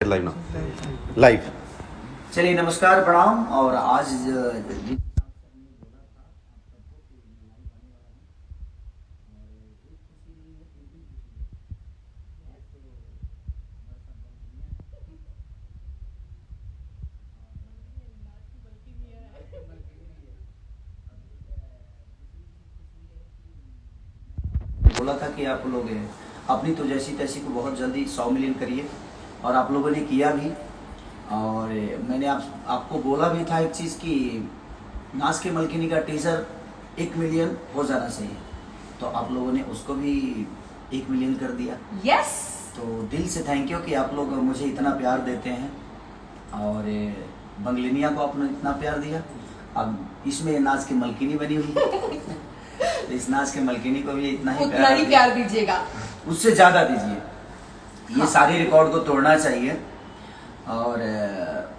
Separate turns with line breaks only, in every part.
Live ना live.
चलिए नमस्कार प्रणाम। और आज बोला था कि आप लोग अपनी तो जैसी तैसी को बहुत जल्दी 100 मिलियन करिए, और आप लोगों ने किया भी। और मैंने आपको बोला भी था एक चीज़ कि नाज के मलकिनी का टीजर 1 मिलियन हो जाना चाहिए, तो आप लोगों ने उसको भी 1 मिलियन कर दिया।
यस।
तो दिल से थैंक यू कि आप लोग मुझे इतना प्यार देते हैं, और बंगलिनिया को आपने इतना प्यार दिया। अब इसमें नाज की मलकिनी बनी हुई है तो इस नाज के मलकिनी को भी इतना ही
प्यार दीजिएगा,
उससे ज़्यादा दीजिए। ये सारे रिकॉर्ड को तोड़ना चाहिए। और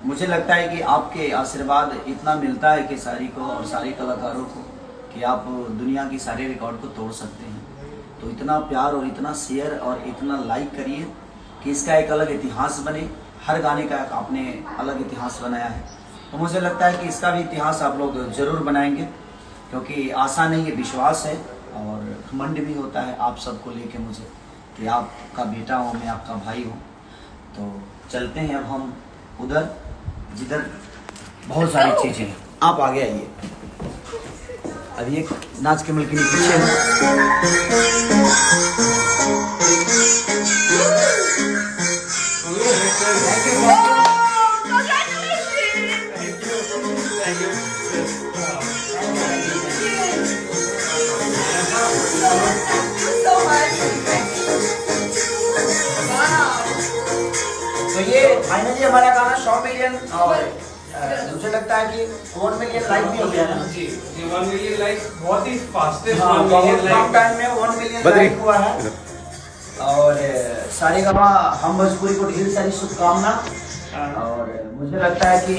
मुझे लगता है कि आपके आशीर्वाद इतना मिलता है कि सारी को और सारे कलाकारों को कि आप दुनिया की सारे रिकॉर्ड को तोड़ सकते हैं। तो इतना प्यार और इतना शेयर और इतना लाइक करिए कि इसका एक अलग इतिहास बने। हर गाने का आपने अलग इतिहास बनाया है, तो मुझे लगता है कि इसका भी इतिहास आप लोग ज़रूर बनाएंगे, क्योंकि आसान नहीं, ये विश्वास है और घमंड भी होता है आप सबको लेके मुझे कि आपका बेटा हूँ, मैं आपका भाई हूँ। तो चलते हैं अब हम उधर जिधर बहुत सारी चीज़ें हैं। आप आगे आइए। अभी एक नाच के मलकिनी पीछे तो ये फाइनली हमारा गाना 100 मिलियन, और मुझे लगता है कि 1 मिलियन लाइक भी हो गया ना
जी 1 मिलियन लाइक बहुत ही फास्टेस्ट 1
बहुत
मिलियन
कम
लाइक।
टाइम में 1 मिलियन लाइक हुआ है। और सारे गामा हम भोजपुरी को ढेर सारी शुभकामना। और मुझे लगता है कि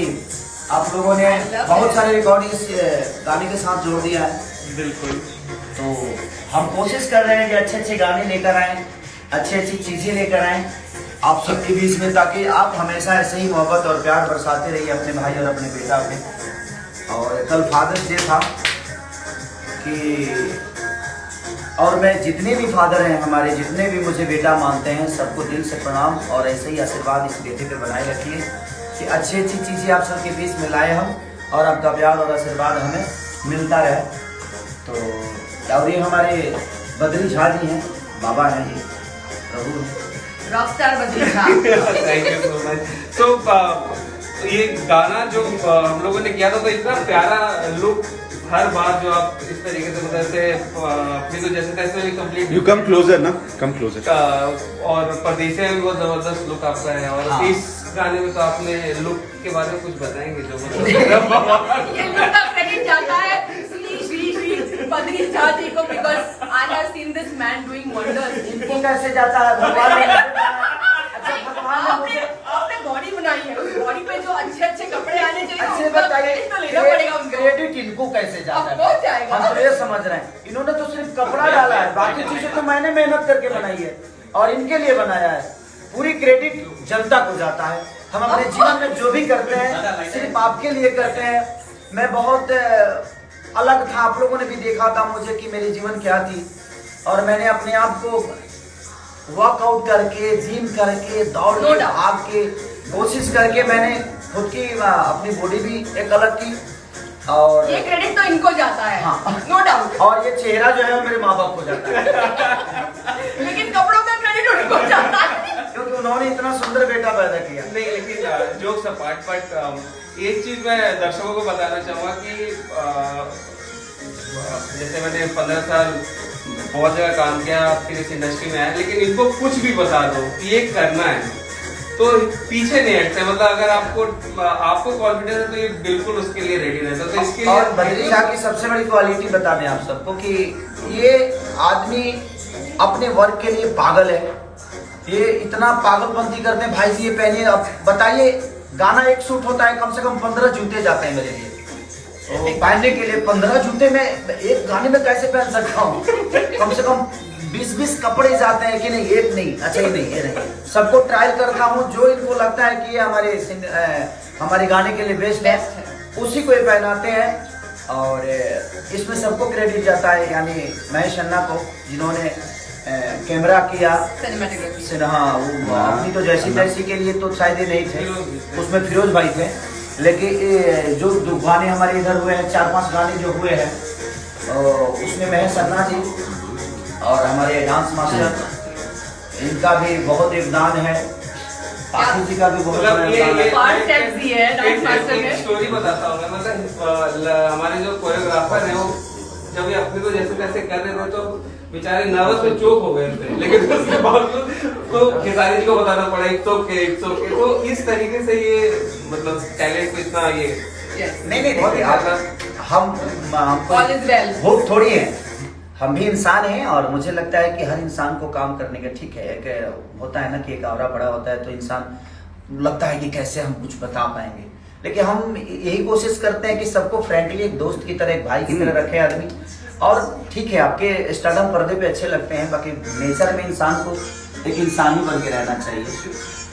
आप लोगों ने बहुत सारे रिकॉर्डिंग इस गाने के साथ जोड़ दिया है।
बिल्कुल।
तो हम कोशिश कर रहे हैं कि अच्छे अच्छे गाने लेकर आएँ, अच्छी अच्छी चीज़ें लेकर आएँ आप सबके बीच में, ताकि आप हमेशा ऐसे ही मोहब्बत और प्यार बरसाते रहिए अपने भाई और अपने बेटा पे। और कल फादर्स डे था कि, और मैं जितने भी फादर हैं हमारे, जितने भी मुझे बेटा मानते हैं, सबको दिल से प्रणाम। और ऐसे ही आशीर्वाद इस बेटे पे बनाए रखिए कि अच्छी अच्छी चीज़ें आप सबके बीच में लाए हम, और आपका प्यार और आशीर्वाद हमें मिलता रहे। तो और ये हमारे बद्री झा जी हैं, बाबा हैं, ये प्रभु हैं,
Rockstar Badri Jha.
Thank you so much. तो ये गाना जो हम लोगों ने किया था, तो इतना प्यारा लुक हर बार जो आप इस तरीके से मतलब से अपनी तो जैसे तैसे कंप्लीट
यू कम क्लोजर ना, कम क्लोजर।
और परदेसी में भी बहुत जबरदस्त लुक आपका है। और
हाँ।
इस गाने में तो आपने लुक के बारे में कुछ बताएंगे जो मतलब
ये लुक का क्रेडिट जाता है श्री बद्री झा जी को, because I have seen this man doing wonders.
इनको कैसे जाता है भगवान ने अच्छा भगवान ने मुझे
आपने बॉडी बनाई है, उस बॉडी पे जो अच्छे अच्छे कपड़े आने चाहिए,
अच्छे
उसका
बताइए
credit तो लेना पड़ेगा उनको।
क्रेडिट इनको कैसे जाता
अब पहुंच जाएगा।
हम तो ये समझ रहे हैं, इन्होंने तो सिर्फ कपड़ा डाला है, बाकी चीजें तो मैंने मेहनत करके बनाई है और इनके लिए बनाया है। पूरी क्रेडिट जनता को जाता है। हम अपने जीवन में जो भी करते हैं सिर्फ आपके लिए करते हैं। मैं बहुत अलग था, आप लोगों ने भी देखा था मुझे कि मेरी जीवन क्या थी, और मैंने अपने आप को वर्कआउट करके, जिम करके, दौड़ के, भाग के, कोशिश करके मैंने खुद की अपनी बॉडी भी एक अलग की। और
ये क्रेडिट तो इनको जाता है,
हाँ।
No doubt.
और ये चेहरा जो है वो मेरे माँ बाप को जाता है
लेकिन कपड़ों का क्रेडिट उनको जाता है,
क्योंकि उन्होंने इतना सुंदर बेटा पैदा किया।
नहीं, लेकिन जोक्स अपार्ट, बट एक चीज मैं दर्शकों को बताना चाहूँगा कि जैसे मैंने 15 साल बहुत जगह काम किया, फिर इस इंडस्ट्री में आया, लेकिन इनको कुछ भी बता दो कि ये करना है तो पीछे नहीं हटते। मतलब अगर आपको कॉन्फिडेंस है तो ये बिल्कुल उसके लिए रेडी रहता है। तो इसके लिए
और बद्री झा की सबसे बड़ी क्वालिटी बता दें आप सबको कि ये आदमी अपने वर्क के लिए पागल है। ये इतना पागलपंती करते हैं। भाई जी ये पहनिए, अब बताइए गाना एक शूट होता है, कम से कम 15 जूते जाते हैं मेरे लिए। तो पहनने के लिए 15 जूते में एक गाने में कैसे पहन सकता हूँ? कम से कम 20-20 कपड़े जाते हैं कि नहीं, एक नहीं, अच्छा ये नहीं, ये नहीं, सबको ट्रायल करता हूँ। जो इनको लगता है कि ये हमारे गाने के लिए बेस्ट है, उसी को ये पहनाते हैं। और इसमें सबको क्रेडिट जाता है, यानी महेश अन्ना को, जिन्होंने कैमरा किया। हाँ, वो अपनी तो जैसी तैसी के लिए तो शायद ही नहीं थे, उसमें फिरोज भाई थे। लेकिन जो गाने हमारे इधर हुए हैं, 4-5 गाने जो हुए हैं, उसमें महेश अन्ना जी और हमारे डांस मास्टर, इनका भी बहुत योगदान है। पाखी जी का भी बहुत बड़ा योगदान है।
एक स्टोरी बताता हूँ मैं, मतलब हमारे जो कोरियोग्राफर हैं, वो जब ये अपने को जैसे तैसे कर रहे थे तो बेचारे नर्वस में चोक हो गए थे, लेकिन उसके बावजूद तो खेसारी जी को बताना पड़ा इट्स ओके। तो इस तरीके से ये मतलब टैलेंट को इतना ये
नहीं हम होप थोड़ी है, हम भी इंसान हैं। और मुझे लगता है कि हर इंसान को काम करने का, ठीक है, एक होता है ना कि एक आवरा बड़ा होता है तो इंसान लगता है कि कैसे हम कुछ बता पाएंगे, लेकिन हम यही कोशिश करते हैं कि सबको फ्रेंकली एक दोस्त की तरह, एक भाई की तरह रखे आदमी। और ठीक है, आपके स्टारडम पर्दे पे अच्छे लगते हैं, बाकी नेचर में इंसान को एक इंसान ही बन के रहना चाहिए।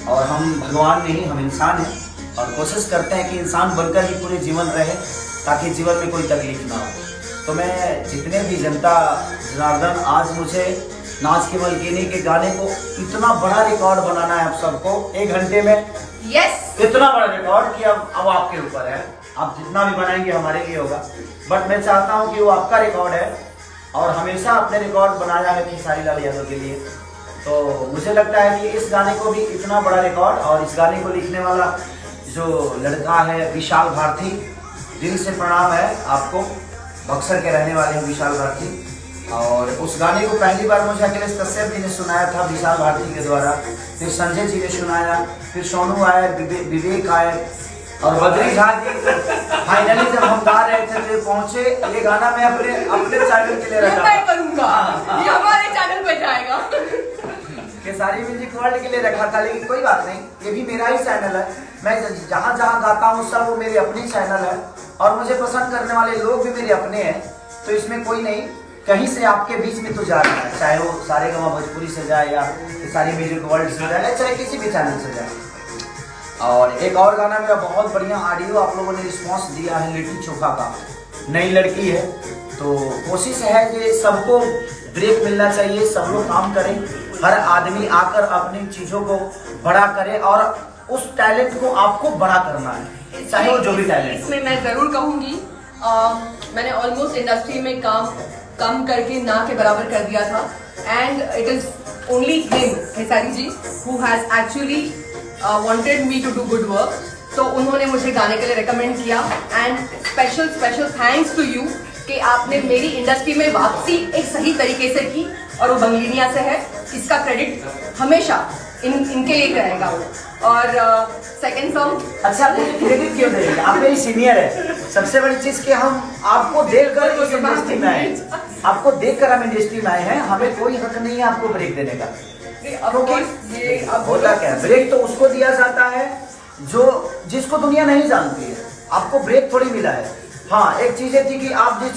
और हम भगवान नहीं, हम इंसान हैं और कोशिश करते हैं कि इंसान बनकर ही पूरे जीवन रहे, ताकि जीवन में कोई तकलीफ ना हो। तो मैं जितने भी जनता जनार्दन, आज मुझे नाच के मलकिनी के गाने को इतना बड़ा रिकॉर्ड बनाना है आप सबको 1 घंटे में। इतना बड़ा रिकॉर्ड कि अब आपके ऊपर है, आप जितना भी बनाएंगे हमारे लिए होगा। बट मैं चाहता हूं कि वो आपका रिकॉर्ड है और हमेशा अपने रिकॉर्ड बनाया है खेसारी लाल यादव के लिए। तो मुझे लगता है कि इस गाने को भी इतना बड़ा रिकॉर्ड, और इस गाने को लिखने वाला जो लड़का है विशाल भारती, दिल से प्रणाम है आपको। बक्सर के रहने वाले हैं विशाल भारती। और उस गाने को पहली बार मुझे अखिलेश कश्यप जी ने सुनाया था विशाल भारती के द्वारा, फिर संजय जी ने सुनाया, फिर सोनू आए, विवेक आए और बद्री झा जी। फाइनली जब हम गा रहे थे तो पहुंचे। ये गाना मैं अपने चैनल के लिए रखा
मैं करूंगा, ये हमारे चैनल पे जाएगा।
खेसारी म्यूजिक वर्ल्ड के लिए रखा था, लेकिन कोई बात नहीं, ये भी मेरा ही चैनल है। मैं जहाँ जहाँ गाता हूँ सब वो मेरे अपने चैनल है, और मुझे पसंद करने वाले लोग भी मेरे अपने हैं। तो इसमें कोई नहीं, कहीं से आपके बीच में तो जा रहा है, चाहे वो सारेगामा भोजपुरी से जाए या खेसारी म्यूजिक वर्ल्ड से जाए, चाहे किसी भी चैनल से जाए। और एक और गाना मेरा बहुत बढ़िया ऑडियो आप लोगों ने रिस्पॉन्स दिया है, लिट्टी चोखा का, नई लड़की है। तो कोशिश है कि सबको ब्रेक मिलना चाहिए, सब लोग काम करें, हर आदमी आकर अपनी चीज़ों को बड़ा करे, और उस टैलेंट को आपको बड़ा करना है, चाहे वो जो भी टैलेंट।
इसमें मैं जरूर कहूँगी, मैंने ऑलमोस्ट इंडस्ट्री में कम करके ना के बराबर कर दिया था, and it is only him, Khesari ji, who has actually wanted me to do good work. तो उन्होंने मुझे गाने के लिए रिकमेंड किया, and special thanks to you कि आपने मेरी इंडस्ट्री में वापसी एक सही तरीके से की, और वो बंगलिनिया से है। इसका क्रेडिट हमेशा इनके लिए रहेगा। और सेकंड सॉन्ग,
अच्छा, क्रेडिट क्यों देंगे, आप मेरी सीनियर है। सबसे बड़ी चीज कि हम आपको देखकर इस इंडस्ट्री में आए, आपको देखकर हम इंडस्ट्री में आए हैं, हमें कोई हक नहीं है आपको ब्रेक देने का। क्योंकि ये अब होता क्या है, ब्रेक तो उसको दिया जाता है जो जिसको दुनिया नहीं जानती है। आपको ब्रेक थोड़ी मिला है। हाँ, एक चीजें थी कि आप जिस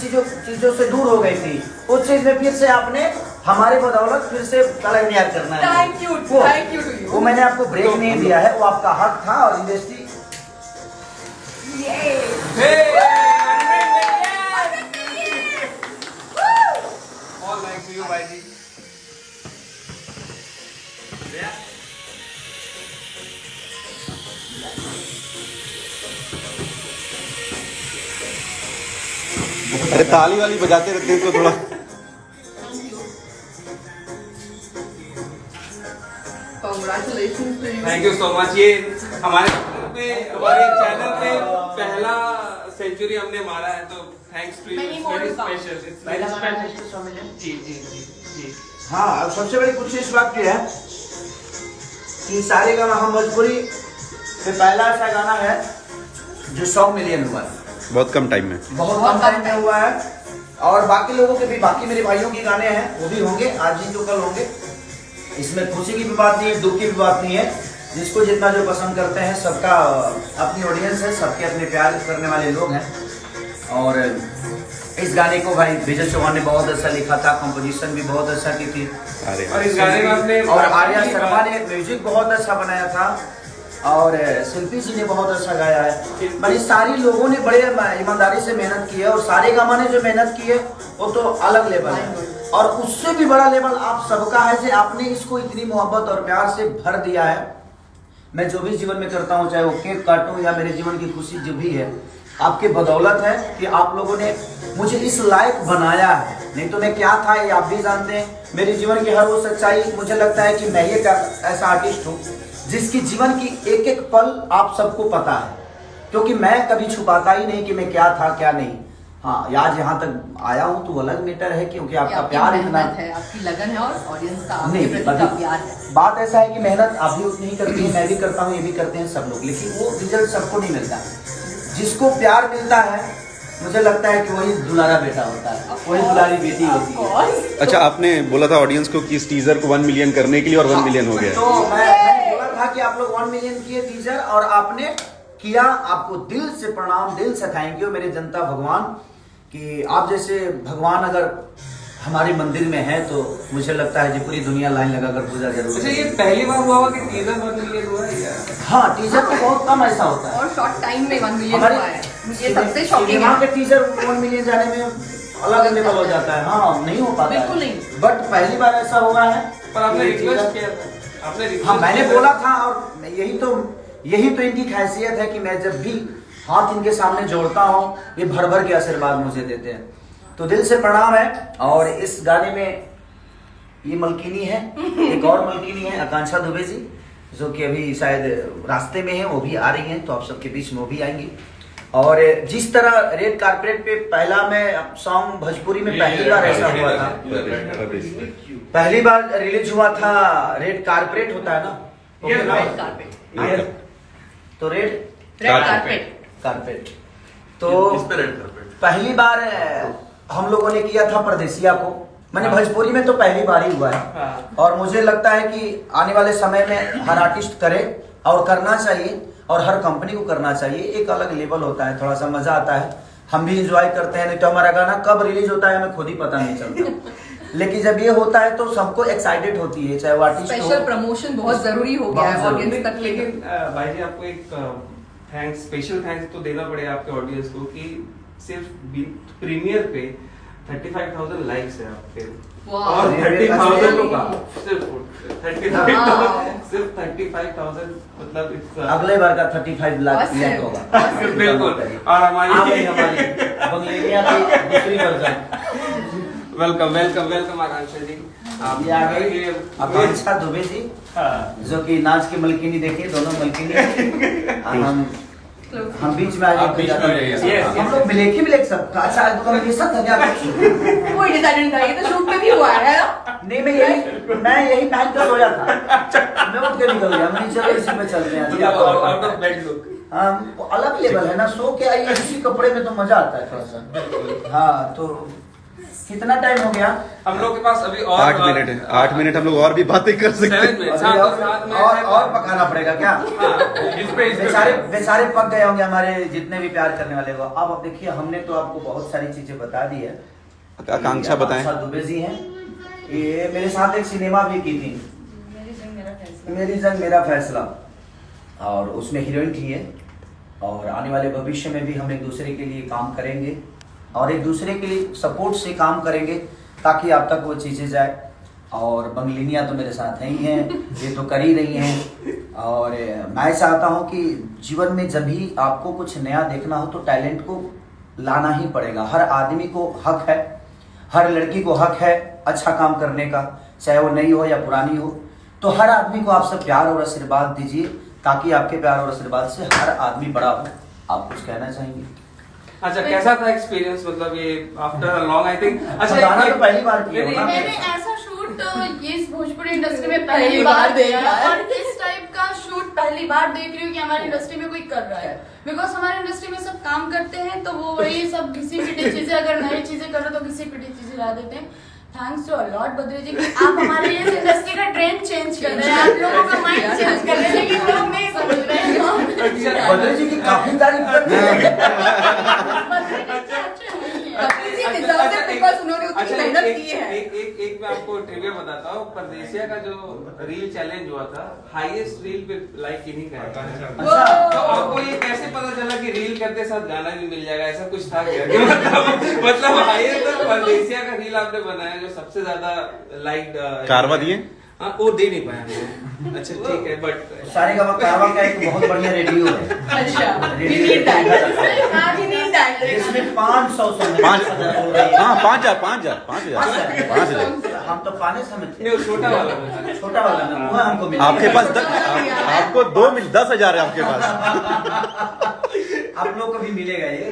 चीजों से दूर हो गई थी, उस चीज में फिर से आपने हमारे बदौलत फिर से कलाकार करना है।
Thank you to you.
वो मैंने आपको ब्रेक नहीं दिया है, वो आपका हक था। और इंडस्ट्री
अरे ताली वाली बजाते रहते हैं तो थोड़ा।
Congratulations to you.
Thank you so much. ये हमारे चैनल पे पहला सेंचुरी हमने मारा है, तो thanks to you,
Many more to come.
Special. जी जी जी जी।
हाँ, अब सबसे बड़ी कुछ इस बात की है कि सारेगामा हम भोजपुरी पे पहला ऐसा गाना है जो 100 मिलियन हुआ है,
बहुत कम टाइम में,
बहुत कम टाइम में हुआ है। और बाकी लोगों के भी, बाकी मेरे भाइयों के गाने हैं वो भी होंगे, आज ही तो कल होंगे। इसमें खुशी की भी बात नहीं है, दुख की भी बात नहीं है। जिसको जितना जो पसंद करते हैं, सबका अपनी ऑडियंस है, सबके अपने प्यार करने वाले लोग हैं। और इस गाने को भाई विजय चौहान ने बहुत अच्छा लिखा था, कंपोजिशन भी बहुत अच्छा की थी।
अरे
और इस गाने में आपने
और आर्या शर्मा ने म्यूजिक बहुत अच्छा बनाया था और शिल्पी जी ने बहुत अच्छा गाया है। मतलब सारी लोगों ने बड़े ईमानदारी से मेहनत की है और सारे गामा ने जो मेहनत की है वो तो अलग लेवल है और उससे भी बड़ा लेवल आप सबका है कि आपने इसको इतनी मोहब्बत और प्यार से भर दिया है। मैं जो भी जीवन में करता हूँ, चाहे वो केक काटूं या मेरे जीवन की खुशी जो भी है, आपके बदौलत है कि आप लोगों ने मुझे इस लायक बनाया है। नहीं तो मैं क्या था ये आप भी जानते हैं। मेरे जीवन की हर वो सच्चाई, मुझे लगता है कि मैं ही ऐसा आर्टिस्ट हूँ जिसकी जीवन की एक एक पल आप सबको पता है, क्योंकि मैं कभी छुपाता ही नहीं कि मैं क्या था क्या नहीं। हाँ, आज यहाँ तक आया हूँ तो अलग मैटर है, क्योंकि आपका प्यार इतना
है, आपकी लगन है और ऑडियंस का
नहीं,
आपके प्रति का प्यार है।
बात ऐसा है कि मेहनत आप भी उतनी ही करती है, मैं भी करता हूँ, ये भी करते हैं सब लोग, लेकिन वो रिजल्ट सबको नहीं मिलता। जिसको प्यार मिलता है मुझे लगता है कि वही दुलारा बेटा होता है, वही दुलारी बेटी होती है।
अच्छा, आपने बोला था ऑडियंस को कि इस टीजर को 1 मिलियन करने के लिए और 1 मिलियन हो गया।
तो मैंने बोला था कि आप लोग 1 मिलियन किए टीजर और आपने किया। आपको दिल से प्रणाम, दिल से थैंक यू मेरे जनता भगवान, कि आप जैसे भगवान अगर हमारे मंदिर में है तो मुझे लगता है कि पूरी दुनिया लाइन लगाकर पूजा जरूर।
अच्छा, ये पहली बार हुआ कि टीजर 1 मिलियन हुआ है क्या?
हाँ, टीजर तो बहुत कम ऐसा होता है
और शॉर्ट टाइम में 1 मिलियन
हमारे
हुआ है, ये सबसे शॉकिंग
सिनेमा
है।
के टीजर 1 मिलियन जाने में अलग लेवल हो जाता है। हाँ, नहीं हो पाता
बिल्कुल
है।
नहीं।
बट पहली बार ऐसा होगा है।
पर आपने
ये
रिक्वेस्ट
teaser-
किया था, आपने request
हाँ, मैंने
किया
बोला था और यही तो इनकी खासियत है कि मैं जब भी हाथ इनके सामने जोड़ता हूँ ये भर भर के आशीर्वाद मुझे देते हैं। तो दिल से प्रणाम है। और इस गाने में ये मलकिनी है, एक और मलकिनी है आकांक्षा दुबे जी, जो कि अभी शायद रास्ते में है, वो भी आ रही हैं, तो आप सबके बीच में वो भी आएंगी। और जिस तरह रेड कारपेट पे पहला मैं सॉन्ग भोजपुरी में पहली बार ऐसा हुआ था, पहली बार रिलीज हुआ था, रेड कारपेट होता है ना,
रेड कारपेट,
तो रेड कारपेट, तो पहली बार हम लोगों ने किया था परदेसिया को। मैंने भोजपुरी में तो पहली बार ही हुआ है और मुझे लगता है कि आने वाले समय में हर आर्टिस्ट करे और करना चाहिए और हर कंपनी को करना चाहिए। एक अलग लेवल होता है, थोड़ा सा मजा आता है, हम भी इंजॉय करते हैं। नहीं तो हमारा गाना कब रिलीज होता है हमें खुद ही पता नहीं चलता। लेकिन जब ये होता है तो सबको एक्साइटेड होती है, चाहे वो आर्टिस्ट हो।
स्पेशल प्रमोशन बहुत जरूरी हो गया है ऑडियंस तक।
लेकिन भाई जी आपको एक थैंक्स, स्पेशल थैंक्स तो देना पड़ेगा आपके ऑडियंस को कि सिर्फ प्रीमियर पे 35,000 लाइक्स है आपके और 30,000 लोग सिर्फ 35,000 मतलब
अगले बार का 35 लाख होगा।
बिल्कुल। और हमारी
बंगलेरिया की दूसरी वर्जन।
वेलकम आकांक्षा जी।
ये आ गई आकांक्षा दुबे जी, जो कि नाच की मलकिनी देखिए, दोनों मलकिनी हम बीच में आ गए। हम लोग ब्लैक सब। अच्छा, कॉम्बिनेशन था क्या?
कोई डिसाइड नहीं था, ये तो शूट पे भी हुआ है ना?
नहीं, मैं यही पहन कर सोया था, मैं उठ के निकल गया। मैंने चलो इसी में चलते हैं।
आउट ऑफ बेड लुक
अलग लेवल है ना, सो के आइए इसी कपड़े में तो मजा आता है थोड़ा सा। हाँ, तो कितना टाइम हो गया?
हम लोग के पास अभी और
8 मिनट है। 8 मिनट हम लोग और भी बातें कर सकते हैं।
और पकाना पड़ेगा क्या? बेचारे पक गए होंगे हमारे जितने भी प्यार करने वाले को। अब देखिए, हमने तो आपको बहुत सारी चीजें बता दी है।
आकांक्षा बताएं।
दुबे जी हैं, ये मेरे साथ एक सिनेमा भी की थी, मेरी जंग मेरा फैसला, और उसमें हीरोइन थी है। और आने वाले भविष्य में भी हम एक दूसरे के लिए काम करेंगे और एक दूसरे के लिए सपोर्ट से काम करेंगे ताकि आप तक वो चीज़ें जाए। और बंगलिनिया तो मेरे साथ ही हैं, ये तो कर ही रही हैं। और मैं चाहता हूँ कि जीवन में जब भी आपको कुछ नया देखना हो तो टैलेंट को लाना ही पड़ेगा। हर आदमी को हक है, हर लड़की को हक है अच्छा काम करने का, चाहे वो नई हो या पुरानी हो। तो हर आदमी को आप सब प्यार और आशीर्वाद दीजिए ताकि आपके प्यार और आशीर्वाद से हर आदमी बड़ा हो। आप कुछ कहना चाहेंगे?
अच्छा, कैसा था एक्सपीरियंस? मतलब ये after a long I think. अच्छा,
गाना तो पहली बार किया
नहीं,
होगा।
मैंने ऐसा शूट ये इस भोजपुरी इंडस्ट्री में पहली बार देखा है और इस टाइप का शूट पहली बार देख रही हूँ कि हमारी इंडस्ट्री में कोई कर रहा है। बिकॉज हमारी इंडस्ट्री में सब काम करते हैं तो वो वही सब घिसी पिटी चीजें, अगर नई चीजें करो तो घिसी पिटी चीजें ला देते हैं। थैंक्स टू अलॉट बद्री जी कि आप हमारे इस इंडस्ट्री का ट्रेंड चेंज कर रहे हैं, आप लोगों का माइंड चेंज कर रहे हैं, लेकिन लोग नहीं समझ रहे हैं।
बद्री जी की काफी तारीफ करते हैं।
बद्री जी मेहनत
एक-
की है।
एक मैं आपको ट्रिविया बताता हूँ। परदेसिया का जो रील चैलेंज हुआ था, हाईएस्ट रील पे लाइक इन्हीं का है। तो आपको ये कैसे पता चला कि रील करते साथ गाना भी मिल जाएगा? ऐसा कुछ था क्या? कि मतलब हाईएस्ट परदेसिया का रील आपने बनाया जो सबसे ज्यादा लाइक
कारवा दिए?
हाँ, वो दे नहीं पाया मैं। अच्छा ठीक है, बट
सारे का एक बहुत बढ़िया रेडियो है।
अच्छा, we need that. We need that.
इसमें 500
पाँच
हो रही है।
हाँ 5,000
हम तो पाने समझ
नहीं, वो छोटा वाला बता।
छोटा वाला ना वो हमको मिला।
आपके पास आपको 10,000 है आपके पास।
आप लोग को भी मिलेगा ये।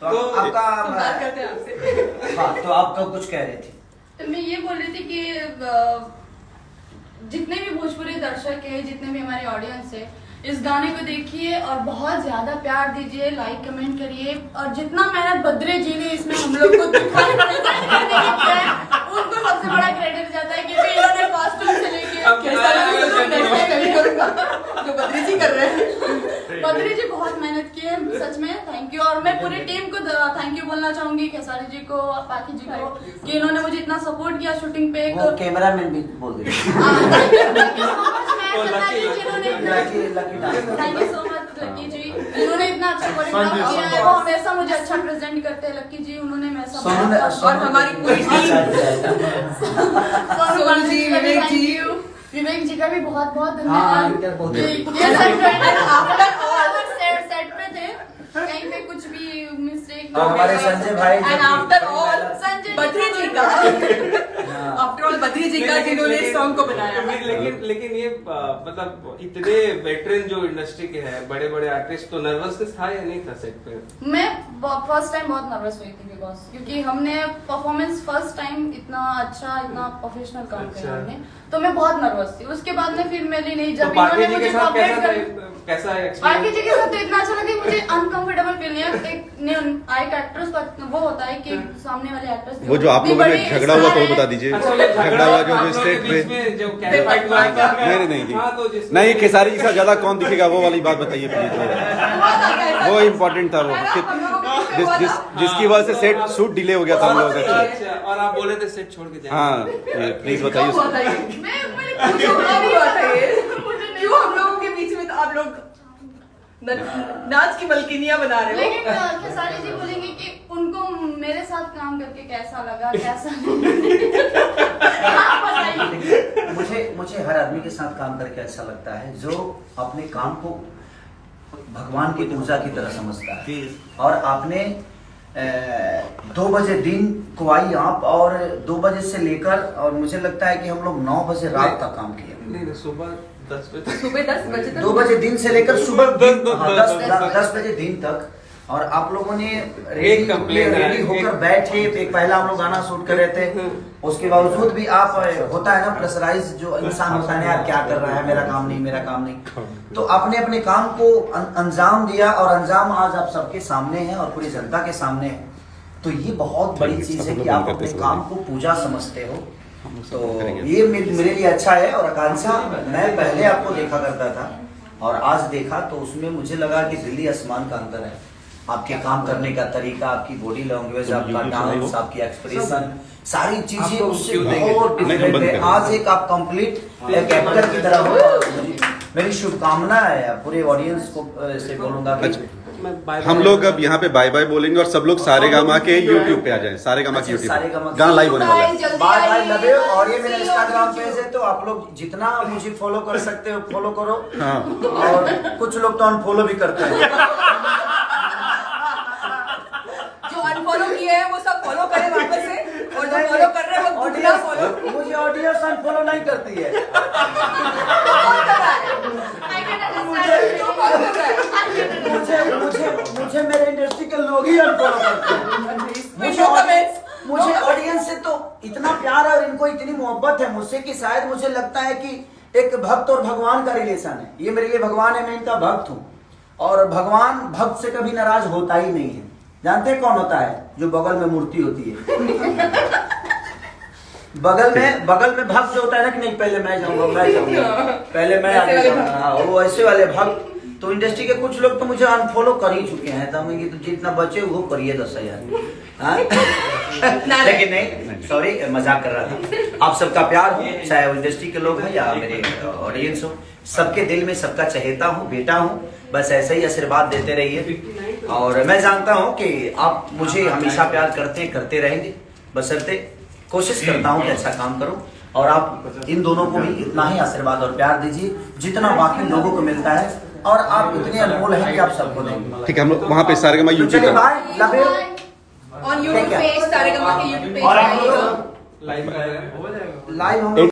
तो आपका
बात करते हैं आपसे।
हाँ, तो आप कब कुछ कह रहे थे?
तो मैं ये बोल रही थी कि जितने भी भोजपुरी दर्शक है, जितने भी हमारे ऑडियंस है, इस गाने को देखिए और बहुत ज्यादा प्यार दीजिए, लाइक कमेंट करिए। और जितना मेहनत बद्रे जी ने इसमें हम लोग को दिखाई उनको सबसे बड़ा क्रेडिट जाता है, क्योंकि इन्होंने कॉस्ट्यूम से लेके
जो बद्री जी कर रहे हैं।
बद्री जी बहुत मेहनत की है, सच में थैंक यू। और मैं पूरी टीम को थैंक यू बोलना चाहूंगी, खेसारी जी को, पाकी जी को, कि इन्होंने मुझे इतना सपोर्ट किया शूटिंग पे।
वो कैमरामैन भी बोल दे।
थैंक यू सो मच लक्की जी, इन्होंने इतना अच्छा कोरियोग्राफ किया है, वो हमेशा मुझे अच्छा प्रेजेंट करते हैं। लक्की जी उन्होंने हमेशा
और हमारी पूरी सोनू जी,
विवेक जी का भी बहुत बहुत
हाँ,
धन्यवाद। सेट पे थे, कहीं पे कुछ भी मिस्टेक
और हमारे संजय भाई
and after all
Sanjay
Badri ji का आफ्टर ऑल बद्री जी का जिन्होंने इस सॉन्ग को बनाया।
लेकिन ये मतलब इतने वेटरन जो इंडस्ट्री के हैं, बड़े बड़े आर्टिस्ट, तो नर्वसनेस था या नहीं था सेट पे?
मैं फर्स्ट टाइम बहुत नर्वस हुई थी, बिकॉज क्योंकि हमने परफॉर्मेंस फर्स्ट टाइम इतना अच्छा, इतना प्रोफेशनल काम किया हमने, तो मैं बहुत नर्वस थी। उसके बाद में फिर मेरी नहीं,
तो
जब
पार्टी
इन्होंने
जी के
मुझे
साथ
कॉपरेट कर
कैसा
बाकी जी
एक्सपीरियंस?
के साथ तो इतना अच्छा लगा कि मुझे अनकंफर्टेबल फील नहीं है। एक एक्ट्रेस का वो होता है कि सामने वाले एक्ट्रेस
वो जो आप लोगों में झगड़ा हुआ तो वो बता दीजिए।
अच्छा, ये
झगड़ा हुआ जो
आप लोगों
स्टेट
के
पे।
बीच में जो कैरेक्टर हुआ था।
नहीं
हाँ, तो जिसमें-
नहीं, खेसारी जी से ज्यादा कौन दिखेगा वो वाली बात बताइए प्लीज। वो इम्पोर्टेंट था वो जिसकी वजह से सेट शूट डिले हो गया था हम लोगों का।
अच्छा, और आप बोले थे सेट छोड़ के जाए।
हाँ प्लीज बताइए।
क्यों हम लोगों के बीच में तो आप लोग नाच की मलकिनियां बना रहे हो।
लेकिन खेसारी जी बोलेंगे कि उनको मेरे साथ काम करके कैसा लगा, कैसा आप बताइए।
मुझे हर आदमी के साथ काम करके अच्छा लगता है जो अपने काम को भगवान की पूजा की तरह समझता है। और आपने 2 बजे दिन को आई आप, और 2 बजे से लेकर, और मुझे लगता है कि हम लोग 9 बजे रात तक काम किए।
नहीं, सुबह 10 बजे
सुबह 10 बजे तक
2 बजे दिन से लेकर सुबह
10
10 बजे दिन तक। और आप लोगों ने
एक complaint है,
रेडी होकर
एक-
बैठे। एक पहला हम लोग गाना शूट कर रहे थे, उसके बावजूद भी आप, होता है ना प्रेशराइज जो इंसान होता है ना, यार क्या कर रहा है, मेरा काम नहीं। तो आपने अपने काम को अंजाम दिया, और अंजाम आज आप सबके सामने है और पूरी जनता के सामने है। तो ये बहुत बड़ी चीज है कि आप अपने काम को पूजा समझते हो। तो ये मेरे लिए अच्छा है। और आकांक्षा, मैं पहले आपको देखा करता था और आज देखा तो उसमें मुझे लगा कि दिल्ली आसमान का अंतर है। आपके काम करने का तरीका, आपकी बॉडी लैंग्वेज, आपका डांस, आपकी एक्सप्रेशन, सारी चीजें
आपको
उससे
क्यों देंगे?
बहुत
नहीं, हम
डिफरेंट
बंद
है।
करेंगे।
आज एक आप कंप्लीट एक एक्टर की तरह हो। मेरी शुभकामना है पूरे ऑडियंस को से बोलूंगा कि
हम लोग अब यहाँ पे बाय बाय बोलेंगे और सब लोग सारे गामा के यूट्यूब पे आ जाए। सारे गामा के
अच्छा, सारेगामा
यूट्यूब गाना लाइव होने वाला है।
Bye love you. और ये मेरा इंस्टाग्राम पेज है, तो आप लोग जितना मुझे फॉलो कर सकते हो फॉलो करो।
हाँ।
और कुछ लोग तो अनफॉलो भी करते हैं।
जो अनफॉलो किए हैं वो सब फॉलो करें वापस से, और जो फॉलो कर रहे हैं वो दुगना फॉलो।
मुझे ऑडियंस अनफॉलो नहीं करती है। मुझे मेरे इंडस्ट्री के लोग ही अनफॉलो करते हैं। मुझे ऑडियंस से तो इतना प्यार है और इनको इतनी मोहब्बत है मुझसे कि शायद मुझे लगता है कि एक भक्त और भगवान का रिलेशन है। ये मेरे लिए भगवान है, मैं इनका भक्त हूँ। और भगवान भक्त से कभी नाराज होता ही नहीं है। जानते हैं कौन होता है? जो बगल में मूर्ति होती है। बगल में भक्त जो होता है ना कि नहीं, पहले मैं जाऊंगा पहले मैं आगे जाऊंगा। हाँ, वो ऐसे वाले भक्त। तो इंडस्ट्री के कुछ लोग तो मुझे अनफॉलो कर ही चुके हैं। तो जितना बचे वो करिए 10,000। लेकिन नहीं, सॉरी मजाक कर रहा था। आप सबका प्यार हो, चाहे वो इंडस्ट्री के लोग हैं या मेरे ऑडियंस हो, सबके दिल में सबका चहेता हूँ, बेटा हूँ। बस ऐसे ही आशीर्वाद देते रहिए और मैं जानता हूँ कि आप मुझे हमेशा प्यार करते रहेंगे। बशर्ते कोशिश करता हूँ कि अच्छा काम करूँ और आप इन दोनों को भी इतना ही आशीर्वाद और प्यार दीजिए जितना बाकी लोगों को मिलता है। और आप इतने अनमोल हैं कि आप सबको देंगे।
ठीक है, हम लोग वहाँ पे सारेगामा यूट्यूब
चलिए,
पर
bye, love you.
On YouTube page, Saregama के यूट्यूब पेज
और आप
जाइएगा।
लोग
लाइव कर रहे हैं, हो जाएगा।
लाइव हम लोग